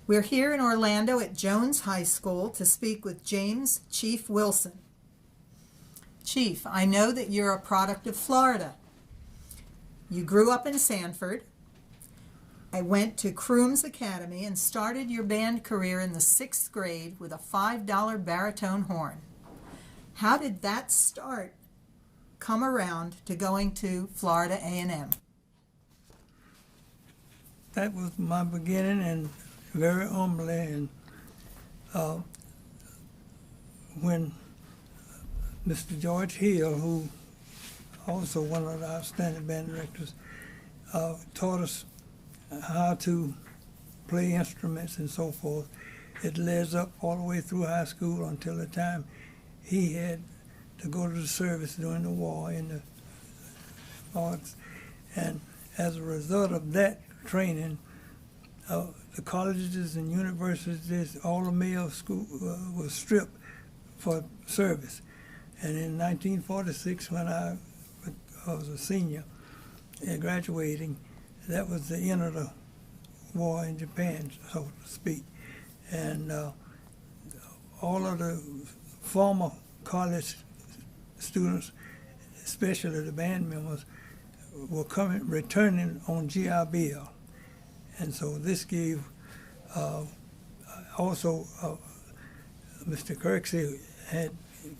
We're here in Orlando at Jones High School to speak with James Chief Wilson. Chief, I know that you're a product of Florida. You grew up in Sanford. I went to Crooms Academy and started your band career in the 6th grade with a $5 baritone horn. How did that start come around to going to Florida A&M? That was my beginning, and very humbly, and when Mr. George Hill, who also one of the outstanding band directors, taught us how to play instruments and so forth. It led up all the way through high school until the time he had to go to the service during the war in the arts. And as a result of that training, the colleges and universities, all the male school was stripped for service. And in 1946, when I was a senior and graduating, that was the end of the war in Japan, so to speak. And all of the former college students, especially the band members, were returning on GI Bill. And so this gave also Mr. Kirksey had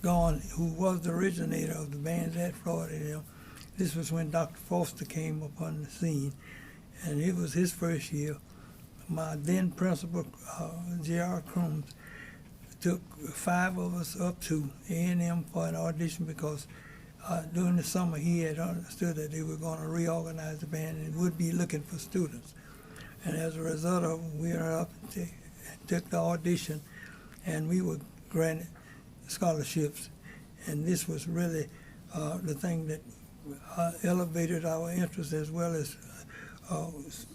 gone, who was the originator of the bands at Florida A&M. This was when Dr. Foster came upon the scene, and it was his first year. My then principal, J.R. Crooms, took 5 of us up to A&M for an audition because during the summer he had understood that they were going to reorganize the band and would be looking for students. And as a result of it, we went up and took the audition, and we were granted scholarships. And this was really the thing that elevated our interest as well as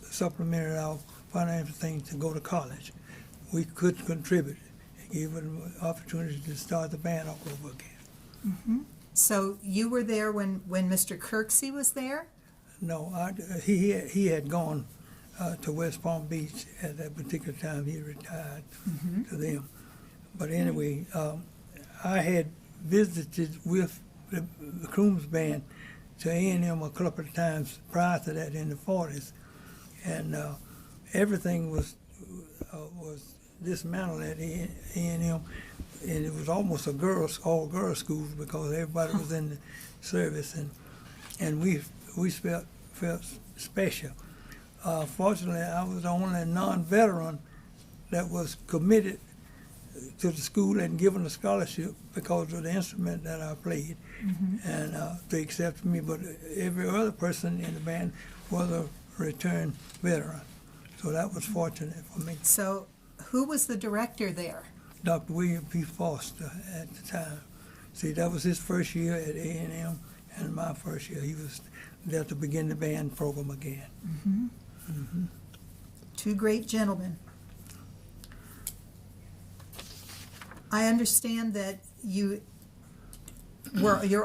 supplemented our financial things to go to college. We could contribute and gave them an opportunity to start the band all over again. Mm-hmm. So you were there when Mr. Kirksey was there? No, he had gone to West Palm Beach at that particular time. He retired to them. But anyway, I had visited with the Crooms band to A&M a couple of times prior to that in the 40s, and everything was dismantled at A&M, and it was almost all girls school because everybody was in the service, and we felt special. Fortunately, I was the only non-veteran that was committed to the school and given a scholarship because of the instrument that I played, and they accepted me. But every other person in the band was a returned veteran, so that was fortunate for me. So who was the director there? Dr. William P. Foster at the time. See, that was his first year at A&M, and my first year. He was there to begin the band program again. Two great gentlemen. I understand that you're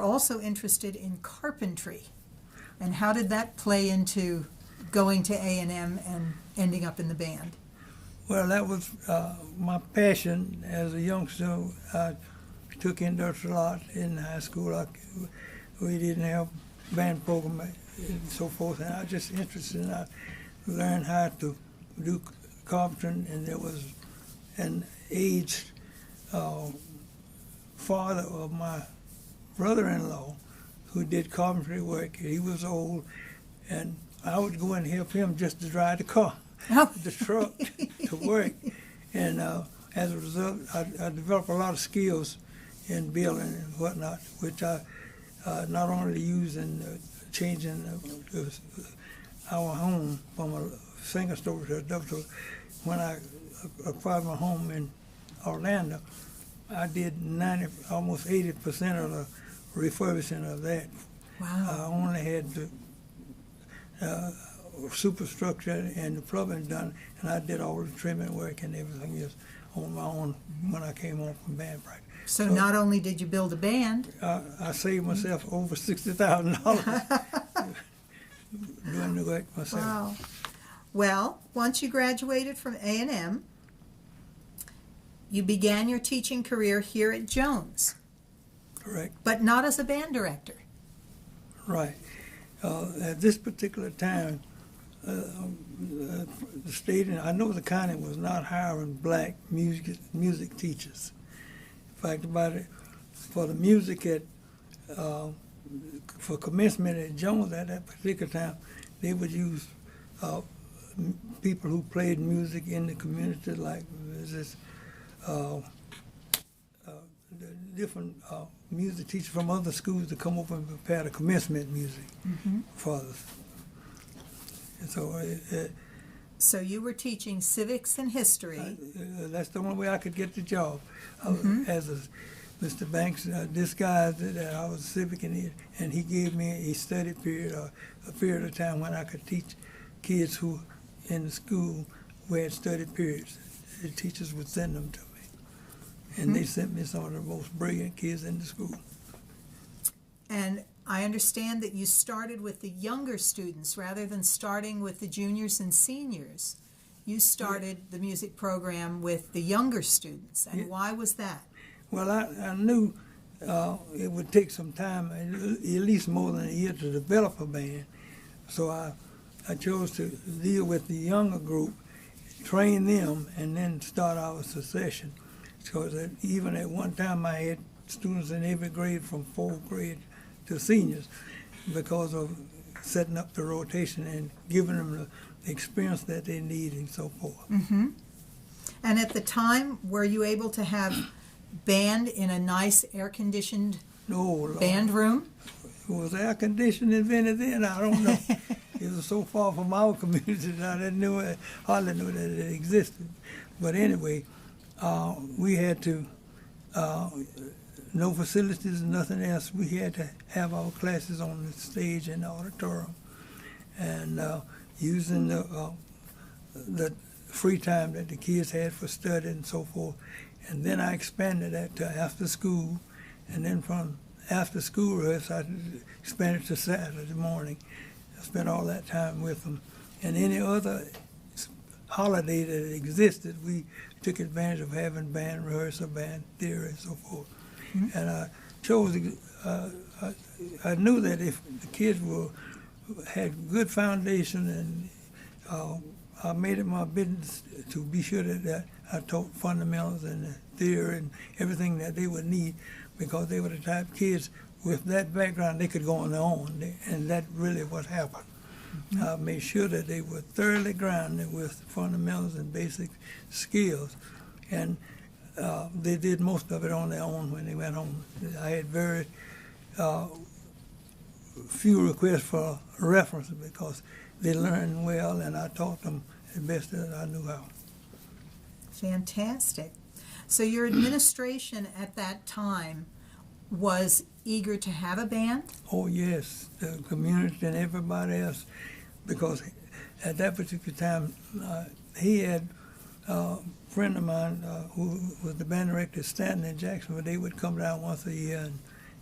also interested in carpentry. And how did that play into going to A&M and ending up in the band? Well, that was my passion as a youngster. I took industrial art in high school. We didn't have band program and so forth, and I was just interested in I learned how to do carpentry, and there was an aged father of my brother-in-law who did carpentry work. He was old, and I would go and help him just to drive the car, the truck, to work. And as a result, I developed a lot of skills in building and whatnot, which I not only use in changing our home from a single story to a double story. When I acquired my home in Orlando, I did almost 80% of the refurbishing of that. Wow. I only had the superstructure and the plumbing done, and I did all the trimming work and everything else on my own when I came home from band practice. So not only did you build a band, I saved myself over $60,000 doing the work myself. Wow. Well, once you graduated from A&M, you began your teaching career here at Jones, Correct. but not as a band director. Right. At this particular time, the state, and I know the county was not hiring black music teachers. In fact, about it, for the music at for commencement at Jones at that particular time, they would use people who played music in the community, like this, the different music teachers from other schools to come over and prepare the commencement music for us. And so you were teaching civics and history. That's the only way I could get the job. As Mr. Banks disguised it that I was civic, and he gave me a study period, a period of time when I could teach kids who in the school who had study periods. The teachers would send them to me, and they sent me some of the most brilliant kids in the school. And I understand that you started with the younger students rather than starting with the juniors and seniors. You started the music program with the younger students, and why was that? Well, I knew it would take some time, at least more than a year, to develop a band. So I chose to deal with the younger group, train them, and then start our succession. So that even at one time I had students in every grade from 4th grade to seniors because of setting up the rotation and giving them the experience that they need and so forth. And at the time, were you able to have band in a nice air-conditioned band room? Was air conditioning invented then? I don't know. It was so far from our community that I hardly knew that it existed. But anyway, we had to, no facilities, nothing else. We had to have our classes on the stage in the auditorium, and using the free time that the kids had for study and so forth. And then I expanded that to after school, and then from after school rehearsal, I expanded to Saturday morning. I spent all that time with them. And any other holiday that existed, we took advantage of having band rehearsal, band theory, and so forth. And I chose, I knew that if the kids had good foundation, and I made it my business to be sure that I taught fundamentals and the theory and everything that they would need, because they were the type of kids with that background, they could go on their own, and that really what happened. I made sure that they were thoroughly grounded with fundamentals and basic skills, and they did most of it on their own when they went home. I had very few requests for references because they learned well, and I taught them as best as I knew how. Fantastic. So your administration at that time was eager to have a band? Oh yes, the community and everybody else, because at that particular time, he had a friend of mine who was the band director at Stanton in Jacksonville. They would come down once a year and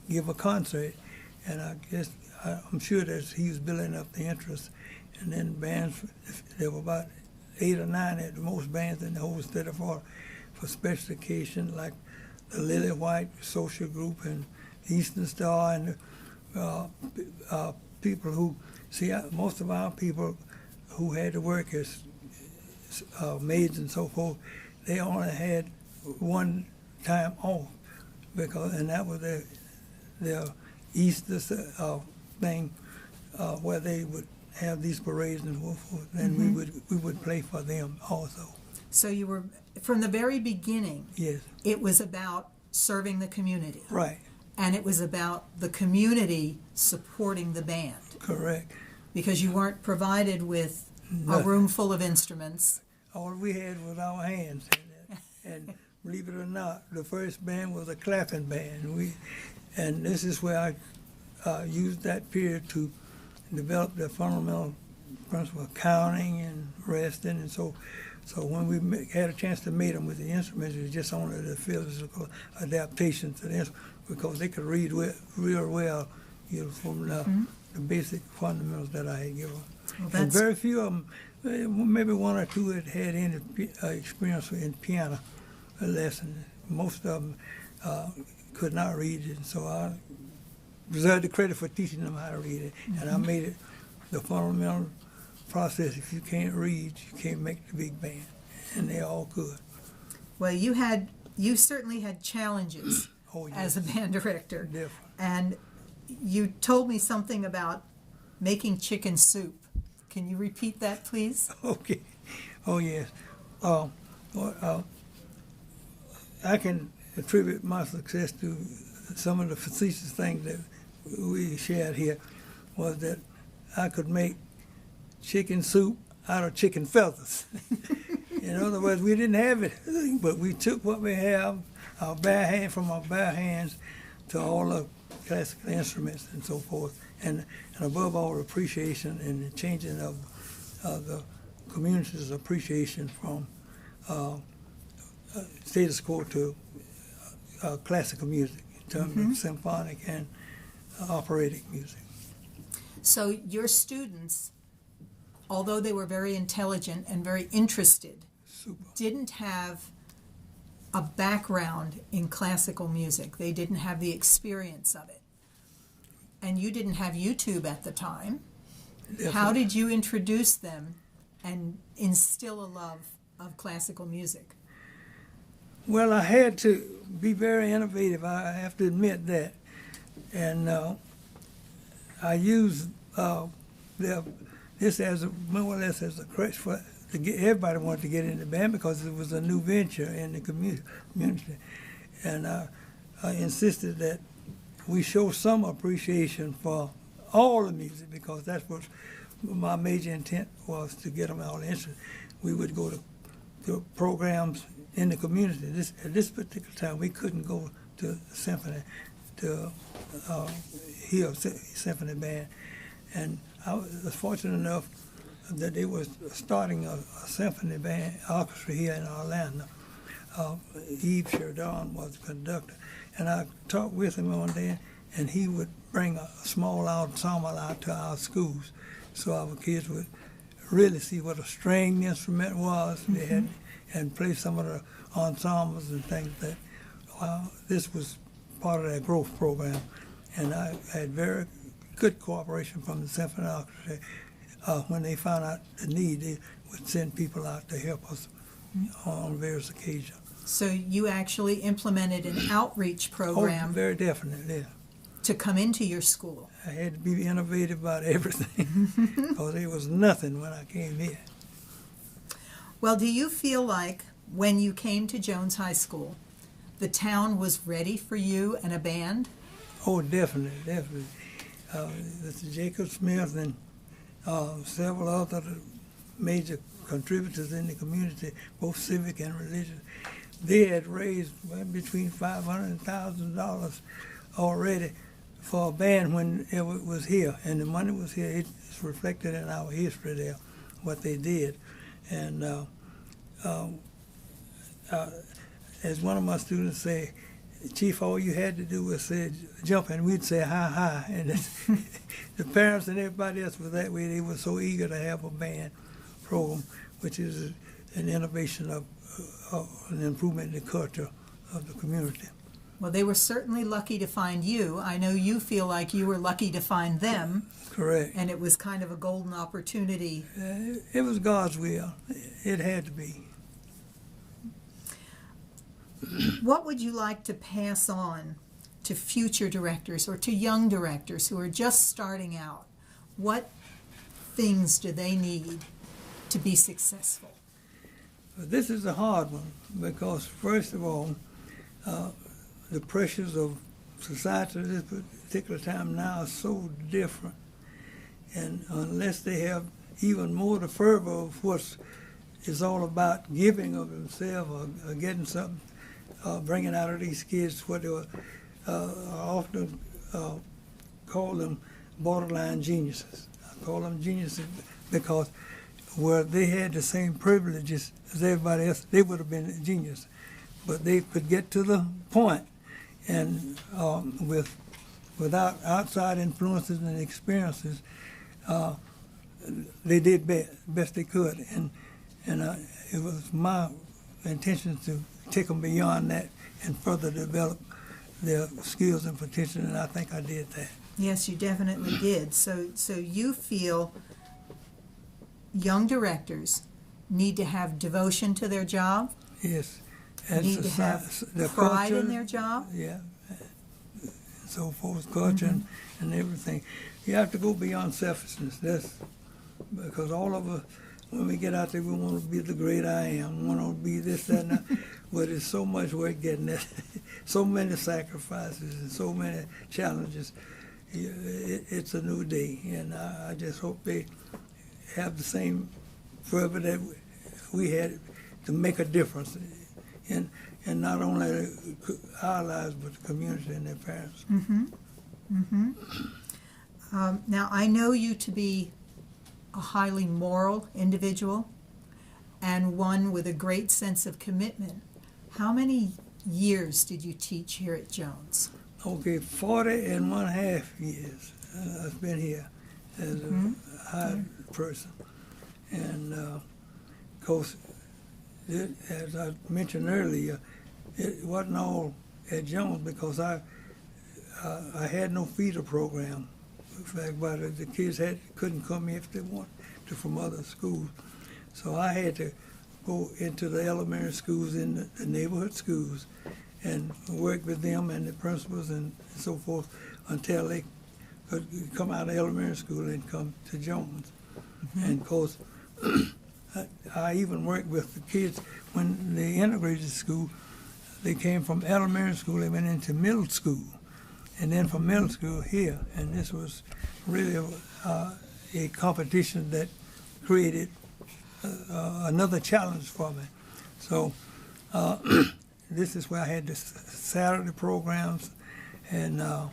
give a concert, and I guess I'm sure that he was building up the interest. And then bands, there were about 8 or 9 at the most bands in the whole state of Florida for special occasions, like the Lily White Social Group and Eastern Star, and people who, most of our people who had to work as maids and so forth, they only had one time off, and that was their Easter thing, where they would have these parades and so forth, and we would play for them also. So you were, from the very beginning, yes, it was about serving the community. Right. And it was about the community supporting the band. Correct. Because you weren't provided with Nothing. a room full of instruments. All we had was our hands. And believe it or not, the first band was a clapping band. And this is where I used that period to develop the fundamental principle of counting and resting, and so when we had a chance to meet them with the instruments, it was just only the physical adaptation to the instrument, because they could read real well, from the basic fundamentals that I had given. Well, and very few of them, maybe 1 or 2 had any experience in piano, lesson. Most of them could not read it, so I deserve the credit for teaching them how to read it. And I made it the fundamental process. If you can't read, you can't make the big band, and they all could. Well, you certainly had challenges as a band director. Different. And you told me something about making chicken soup. Can you repeat that, please? Okay. Oh, yes. I can attribute my success to some of the facetious things that we shared here, was that I could make chicken soup out of chicken feathers. In other words, we didn't have it, but we took what we have, from our bare hands to all the classical instruments and so forth, and above all, appreciation and the changing of the community's appreciation from status quo to classical music in terms of symphonic and operatic music. So your students, although they were very intelligent and very interested, didn't have a background in classical music. They didn't have the experience of it. And you didn't have YouTube at the time. Definitely. How did you introduce them and instill a love of classical music? Well, I had to be very innovative. I have to admit that. And I used this as more or less as a crutch for to get everybody wanted to get in the band because it was a new venture in the community. And I insisted that we show some appreciation for all the music, because that's what my major intent was, to get them all interested. We would go to programs in the community. At this particular time, we couldn't go to symphony, to hear a symphony band. And I was fortunate enough that they were starting a symphony band orchestra here in Orlando. Eve Sheridan was the conductor. And I talked with him one day, and he would bring a small ensemble out to our schools so our kids would really see what a string instrument was. They had, and play some of the ensembles and things that this was part of that growth program. And I had very good cooperation from the symphony orchestra. When they found out the need, they would send people out to help us on various occasions. So you actually implemented an outreach program. Oh, very definitely, yeah. To come into your school. I had to be innovative about everything because there was nothing when I came here. Well, do you feel like when you came to Jones High School, the town was ready for you and a band? Oh, definitely, definitely. Mr. Jacob Smith and several other major contributors in the community, both civic and religious, they had raised between $500,000 and $1,000 already for a band when it was here, and the money was here. It's reflected in our history there, what they did. And as one of my students say, Chief, all you had to do was say jump, and we'd say hi hi. And the parents and everybody else was that way. They were so eager to have a band program, which is an innovation of an improvement in the culture of the community. Well, they were certainly lucky to find you. I know you feel like you were lucky to find them. Correct. And it was kind of a golden opportunity. It was God's will. It had to be. What would you like to pass on to future directors or to young directors who are just starting out? What things do they need to be successful? This is a hard one because, first of all, the pressures of society at this particular time now are so different. And unless they have even more the fervor of what is all about giving of themselves or getting something, bringing out of these kids what they were often call them borderline geniuses. I call them geniuses because where they had the same privileges as everybody else, they would have been a genius. But they could get to the point, and without outside influences and experiences, they did best they could. And it was my intention to take them beyond that and further develop their skills and potential, and I think I did that. Yes, you definitely did. So you feel young directors need to have devotion to their job, Yes. need to have pride in their job. Yeah. So forth, culture and everything. You have to go beyond selfishness. That's because all of us, when we get out there, we want to be the great I am. We want to be this, that, and that. But it's so much work getting that. So many sacrifices and so many challenges. It's a new day, and I just hope they have the same fervor that we had to make a difference in not only our lives but the community and their parents. Now, I know you to be a highly moral individual and one with a great sense of commitment. How many years did you teach here at Jones? Okay, 40.5 years I've been here as a high person. And of course, as I mentioned earlier, it wasn't all at Jones because I had no feeder program. In fact, the kids couldn't come here if they wanted to from other schools. So I had to go into the elementary schools in the neighborhood schools and work with them and the principals and so forth until they could come out of elementary school and come to Jones. And of course, I even worked with the kids when they integrated school. They came from elementary school, they went into middle school, and then from middle school here. And this was really a competition that created another challenge for me. So this is where I had the Saturday programs, and I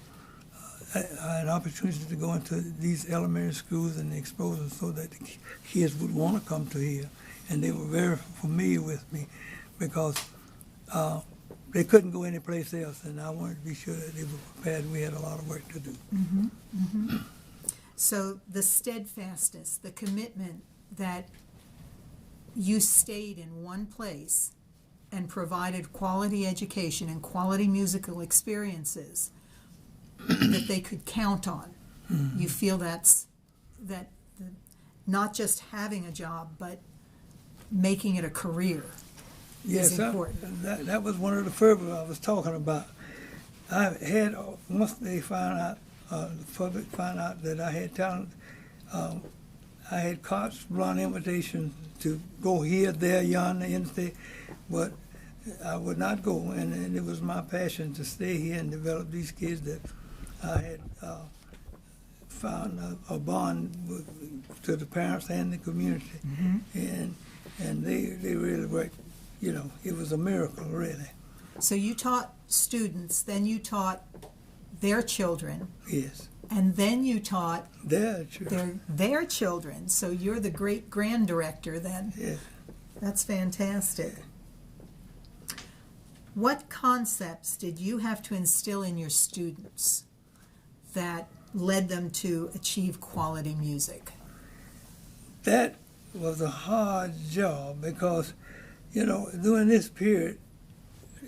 had opportunities to go into these elementary schools and expose them so that the kids would want to come to here. And they were very familiar with me because they couldn't go anyplace else, and I wanted to be sure that they were prepared. We had a lot of work to do. So the steadfastness, the commitment that you stayed in one place and provided quality education and quality musical experiences that they could count on. You feel that not just having a job, but making it a career is important. That was one of the fervor I was talking about. I had, once they found out, the public found out that I had talent, I had carte blanche invitations to go here, there, yonder, interstate, but I would not go, and it was my passion to stay here and develop these kids that I had found a bond to the parents and the community, and they really worked. You know, it was a miracle, really. So you taught students, then you taught their children. Yes. And then you taught their children. Their children. So you're the great grand director then. Yes. That's fantastic. What concepts did you have to instill in your students that led them to achieve quality music? That was a hard job because, you know, during this period,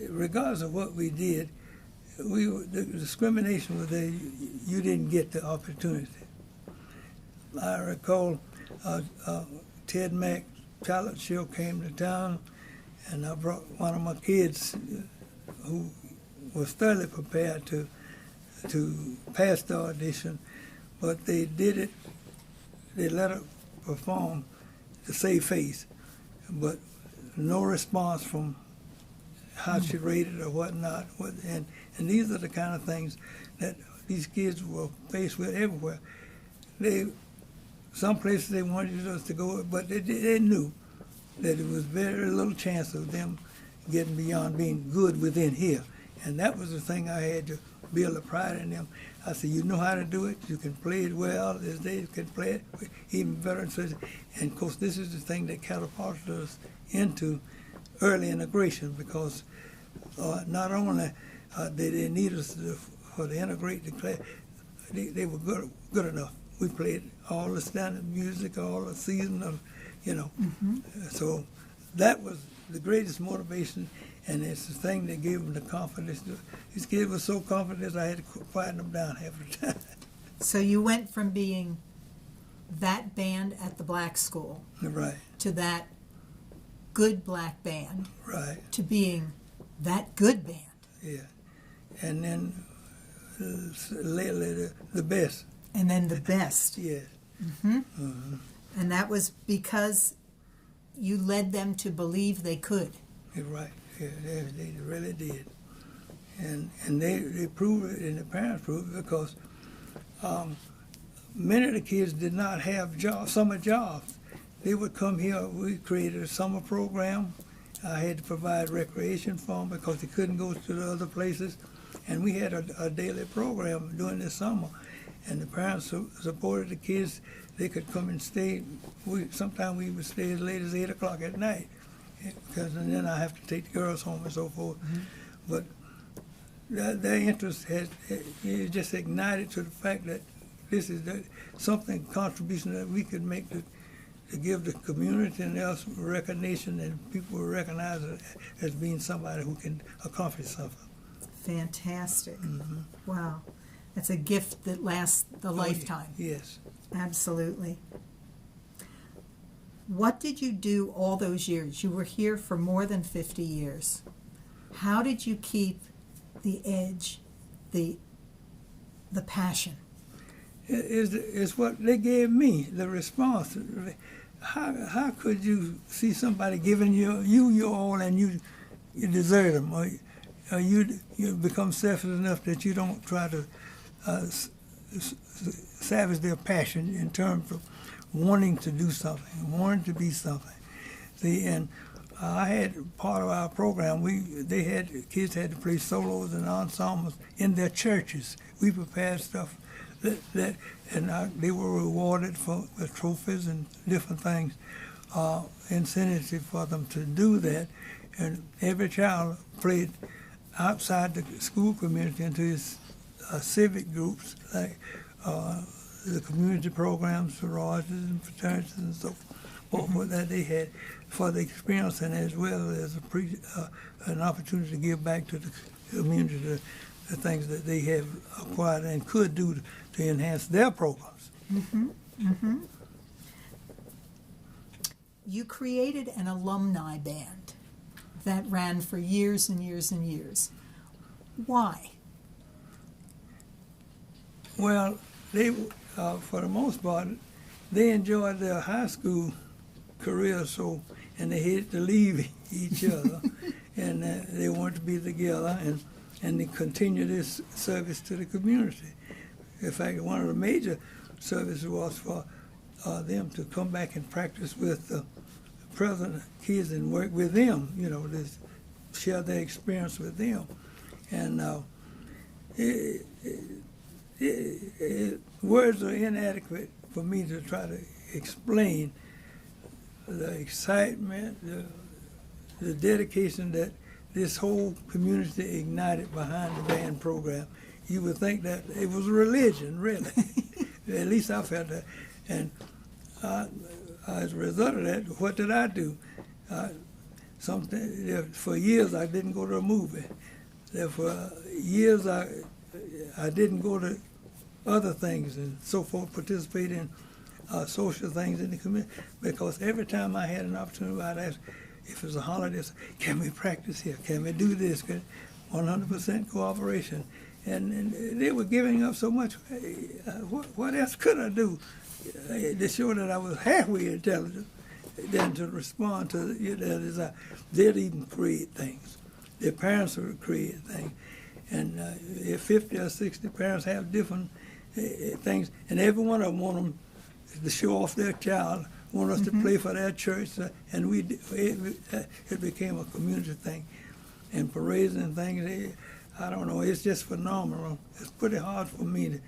regardless of what we did, the discrimination was that you didn't get the opportunity. I recall Ted Mack talent show came to town, and I brought one of my kids who was thoroughly prepared to pass the audition, but they did it. They let her perform to save face, but no response from how she rated or whatnot. And these are the kind of things that these kids were faced with everywhere. Some places they wanted us to go, but they knew that there was very little chance of them getting beyond being good within here. And that was the thing I had to build a pride in them. I said, you know how to do it, you can play it well, as they can play it even better. And of course, this is the thing that catapulted us into early integration, because not only did they need us for the integrate the class, they were good enough. We played all the standard music, all the season of, you know. So that was the greatest motivation, and it's the thing that gave them the confidence. These kids were so confident I had to quieten them down half the time. So you went from being that band at the black school Right, to that good black band right, to being that good band. yeah. And then lately the best, And then the best. yes. And that was because you led them to believe they could. You're right, yeah, they really did. And they proved it, and the parents proved it, because many of the kids did not have summer jobs. They would come here. We created a summer program. I had to provide recreation for them because they couldn't go to the other places. And we had a daily program during the summer. And the parents supported the kids. They could come and stay. Sometimes we would stay as late as 8 o'clock at night, and then I have to take the girls home and so forth. But their interest has just ignited to the fact that this is contribution that we could make to give the community and else recognition, and people will recognize it as being somebody who can accomplish something. Fantastic. Wow. That's a gift that lasts a lifetime. Yes. Absolutely. What did you do all those years? You were here for more than 50 years. How did you keep the edge, the passion? It's what they gave me, the response. How could you see somebody giving you your all and you desert them, or you become selfish enough that you don't try to savage their passion in terms of wanting to do something, wanting to be something. See, and I had part of our program. Kids had to play solos and ensembles in their churches. We prepared stuff they were rewarded with trophies and different things, incentive for them to do that. And every child played outside the school community into his civic groups, like the community programs, sororities and fraternities and so forth that they had for the experience, and as well as an opportunity to give back to the community the things that they have acquired and could do to enhance their programs. You created an alumni band that ran for years and years and years. Why? Well, they, for the most part, they enjoyed their high school career, and they hated to leave each other, and they wanted to be together, and they continue this service to the community. In fact, one of the major services was for them to come back and practice with the present kids and work with them, share their experience with them. And words are inadequate for me to try to explain the excitement, the dedication that this whole community ignited behind the band program. You would think that it was a religion, really. At least I felt that. And as a result of that, what did I do? For years, I didn't go to a movie. For years, I didn't go to other things and so forth, participate in social things in the community, because every time I had an opportunity, I'd ask if it was a holiday, can we practice here? Can we do this? 100% cooperation. And they were giving up so much. What else could I do to show that I was halfway intelligent than to respond to their desire? They'd even create things. Their parents would create things. And if 50 or 60 parents have different things, and every one of them want them to show off their child, want us to play for their church, and it became a community thing. And parades and things, I don't know, it's just phenomenal. It's pretty hard for me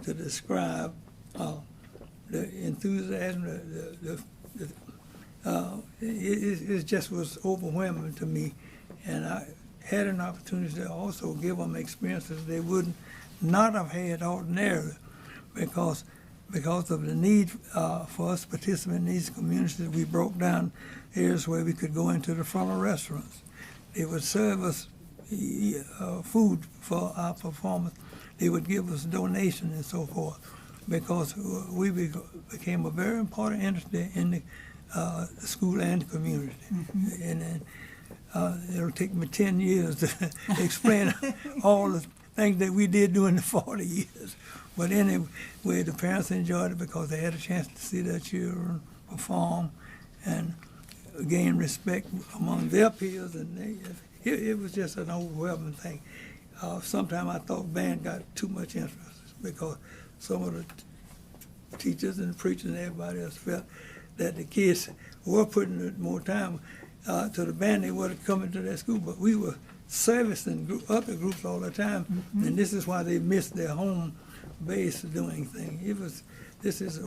to describe the enthusiasm. It just was overwhelming to me, and I had an opportunity to also give them experiences they would not have had ordinarily, because because of the need for us to participate in these communities, we broke down areas where we could go into the front of restaurants. They would serve us food for our performance. They would give us donations and so forth, because we became a very important entity in the school and the community. And it'll take me 10 years to explain all the things that we did during the 40 years. But anyway, the parents enjoyed it because they had a chance to see their children perform and gain respect among their peers, and it was just an overwhelming thing. Sometimes I thought band got too much interest because some of the teachers and the preachers and everybody else felt that the kids were putting more time to the band. They were coming to their school, but we were servicing other groups all the time, and this is why they missed their home base doing things. This has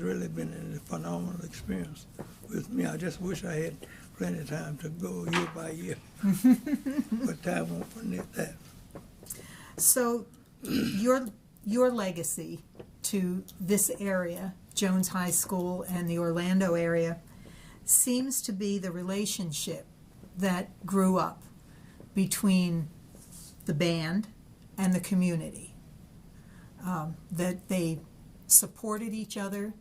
really been a phenomenal experience with me. I just wish I had plenty of time to go year by year, but time won't permit that. So your legacy to this area, Jones High School and the Orlando area, seems to be the relationship that grew up between the band and the community. That they supported each other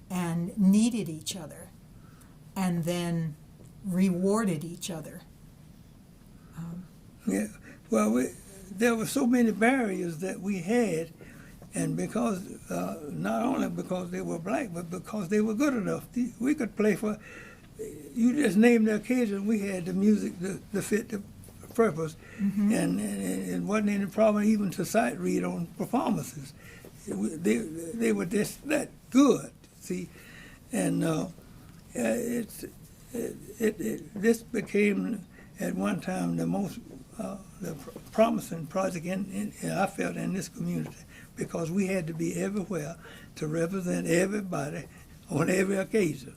and needed each other and then rewarded each other. Yeah, well, there were so many barriers that we had, and because not only because they were black, but because they were good enough. We could play for, you just name the occasion, we had the music to fit the purpose, and it wasn't any problem even to sight read on performances. They were just that good, see, and this became at one time the most the promising project I felt in this community, because we had to be everywhere to represent everybody on every occasion,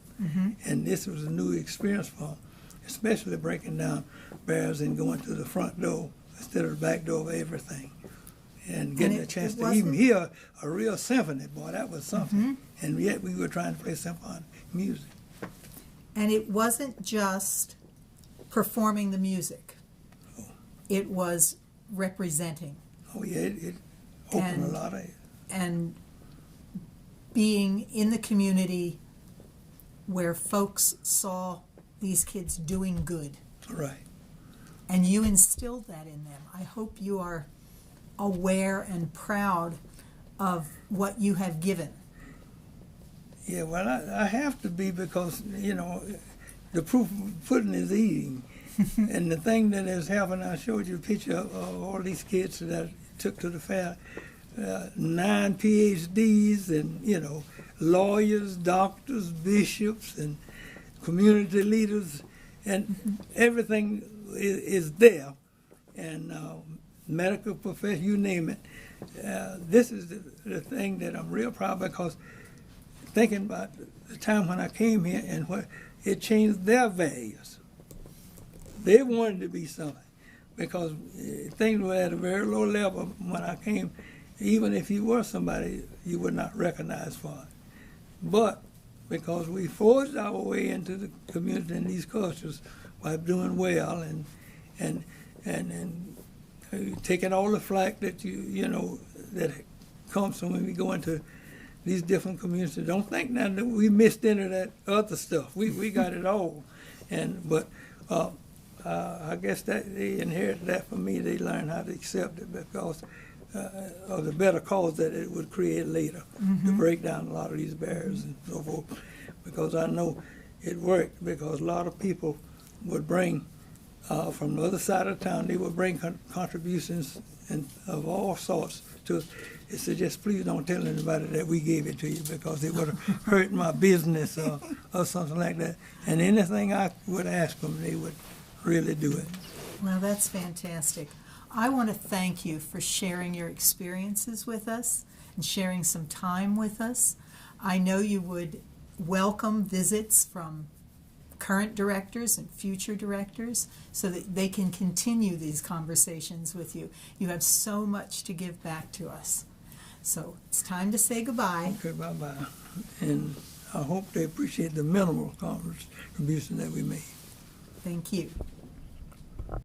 and this was a new experience for them, especially breaking down barriers and going to the front door instead of the back door of everything, and getting a chance to even hear a real symphony. Boy, that was something. And yet we were trying to play symphonic music. And it wasn't just performing the music. Oh. It was representing. Oh, yeah, it opened a lot of it. And being in the community where folks saw these kids doing good. Right. And you instilled that in them. I hope you are aware and proud of what you have given. Yeah, well, I have to be, because, the proof of pudding is eating. And the thing that has happened, I showed you a picture of all these kids that I took to the fair, 9 PhDs and, lawyers, doctors, bishops, and community leaders, and everything is there, and medical profession, you name it. This is the thing that I'm real proud of, because thinking about the time when I came here and what it changed their values. They wanted to be something, because things were at a very low level when I came. Even if you were somebody, you were not recognized for it. But because we forged our way into the community and these cultures by doing well and taking all the flack that that comes from when we go into these different communities. Don't think now that we missed any of that other stuff. We got it all, but I guess that they inherited that from me. They learned how to accept it because of the better cause that it would create later, to break down a lot of these barriers and so forth. Because I know it worked, because a lot of people would bring from the other side of town. They would bring contributions of all sorts to us. They said, just please don't tell anybody that we gave it to you, because it would have hurt my business or something like that. And anything I would ask them, they would really do it. Well, that's fantastic. I want to thank you for sharing your experiences with us and sharing some time with us. I know you would welcome visits from current directors and future directors so that they can continue these conversations with you. You have so much to give back to us. So it's time to say goodbye. Okay, bye-bye. And I hope they appreciate the minimal contribution that we made. Thank you.